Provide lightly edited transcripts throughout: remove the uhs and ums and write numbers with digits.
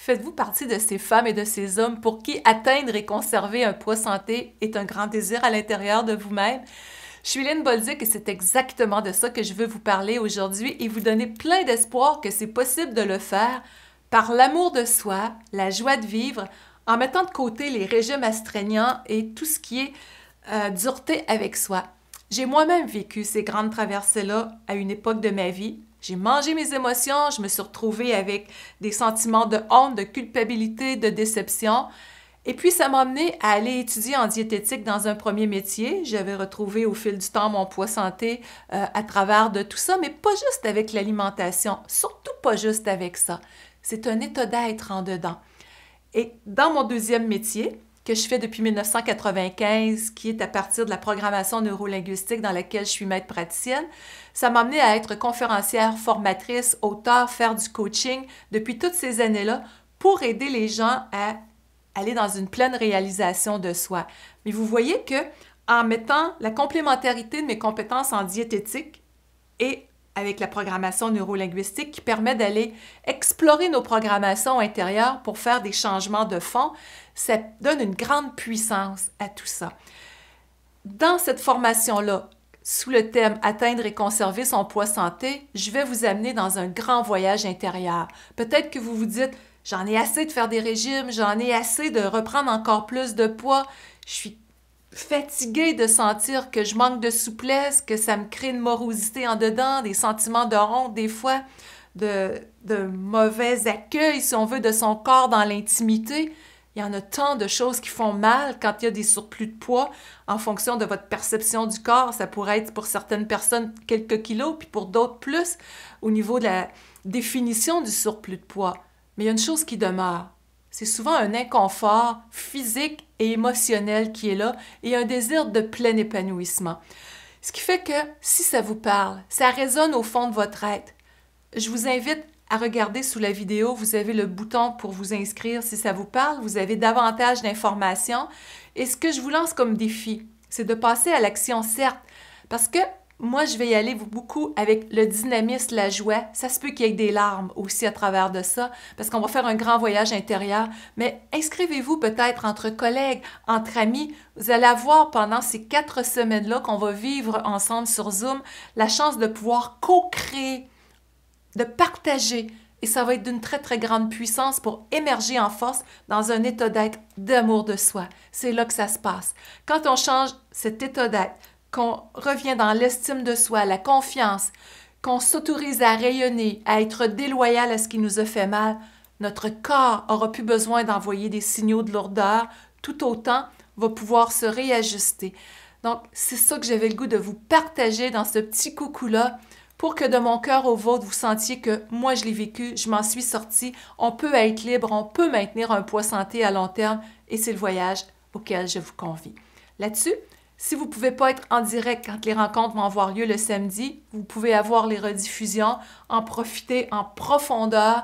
Faites-vous partie de ces femmes et de ces hommes pour qui atteindre et conserver un poids santé est un grand désir à l'intérieur de vous-même? Je suis Lynn Bolduc et c'est exactement de ça que je veux vous parler aujourd'hui et vous donner plein d'espoir que c'est possible de le faire par l'amour de soi, la joie de vivre, en mettant de côté les régimes astreignants et tout ce qui est dureté avec soi. J'ai moi-même vécu ces grandes traversées-là à une époque de ma vie. J'ai mangé mes émotions, je me suis retrouvée avec des sentiments de honte, de culpabilité, de déception. Et puis, ça m'a amené à aller étudier en diététique dans un premier métier. J'avais retrouvé au fil du temps mon poids santé à travers de tout ça, mais pas juste avec l'alimentation, surtout pas juste avec ça. C'est un état d'être en dedans. Et dans mon deuxième métier, que je fais depuis 1995, qui est à partir de la programmation neurolinguistique dans laquelle je suis maître praticienne, ça m'a amené à être conférencière, formatrice, auteure, faire du coaching depuis toutes ces années-là pour aider les gens à aller dans une pleine réalisation de soi. Mais vous voyez que en mettant la complémentarité de mes compétences en diététique et avec la programmation neurolinguistique qui permet d'aller explorer nos programmations intérieures pour faire des changements de fond, ça donne une grande puissance à tout ça. Dans cette formation-là, sous le thème « Atteindre et conserver son poids santé », je vais vous amener dans un grand voyage intérieur. Peut-être que vous vous dites « J'en ai assez de faire des régimes, j'en ai assez de reprendre encore plus de poids, je suis fatiguée de sentir que je manque de souplesse, que ça me crée une morosité en dedans, des sentiments de honte des fois, de mauvais accueil, si on veut, de son corps dans l'intimité. » Il y en a tant de choses qui font mal quand il y a des surplus de poids en fonction de votre perception du corps. Ça pourrait être pour certaines personnes quelques kilos, puis pour d'autres plus au niveau de la définition du surplus de poids. Mais il y a une chose qui demeure. C'est souvent un inconfort physique et émotionnel qui est là et un désir de plein épanouissement. Ce qui fait que si ça vous parle, ça résonne au fond de votre être, je vous invite à regarder sous la vidéo, vous avez le bouton pour vous inscrire si ça vous parle, vous avez davantage d'informations. Et ce que je vous lance comme défi, c'est de passer à l'action, certes, parce que moi, je vais y aller beaucoup avec le dynamisme, la joie. Ça se peut qu'il y ait des larmes aussi à travers de ça, parce qu'on va faire un grand voyage intérieur. Mais inscrivez-vous peut-être entre collègues, entre amis. Vous allez avoir pendant ces 4 semaines-là qu'on va vivre ensemble sur Zoom, la chance de pouvoir co-créer, de partager. Et ça va être d'une très, très grande puissance pour émerger en force dans un état d'être d'amour de soi. C'est là que ça se passe. Quand on change cet état d'être, qu'on revient dans l'estime de soi, la confiance, qu'on s'autorise à rayonner, à être déloyal à ce qui nous a fait mal, notre corps aura plus besoin d'envoyer des signaux de lourdeur, tout autant va pouvoir se réajuster. Donc, c'est ça que j'avais le goût de vous partager dans ce petit coucou-là, pour que de mon cœur au vôtre, vous sentiez que moi, je l'ai vécu, je m'en suis sortie, on peut être libre, on peut maintenir un poids santé à long terme, et c'est le voyage auquel je vous convie. Là-dessus, si vous ne pouvez pas être en direct quand les rencontres vont avoir lieu le samedi, vous pouvez avoir les rediffusions, en profiter en profondeur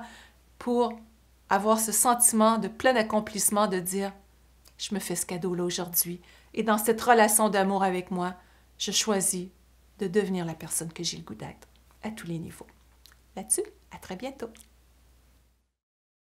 pour avoir ce sentiment de plein accomplissement de dire « Je me fais ce cadeau-là aujourd'hui. » Et dans cette relation d'amour avec moi, je choisis de devenir la personne que j'ai le goût d'être, à tous les niveaux. Là-dessus, à très bientôt!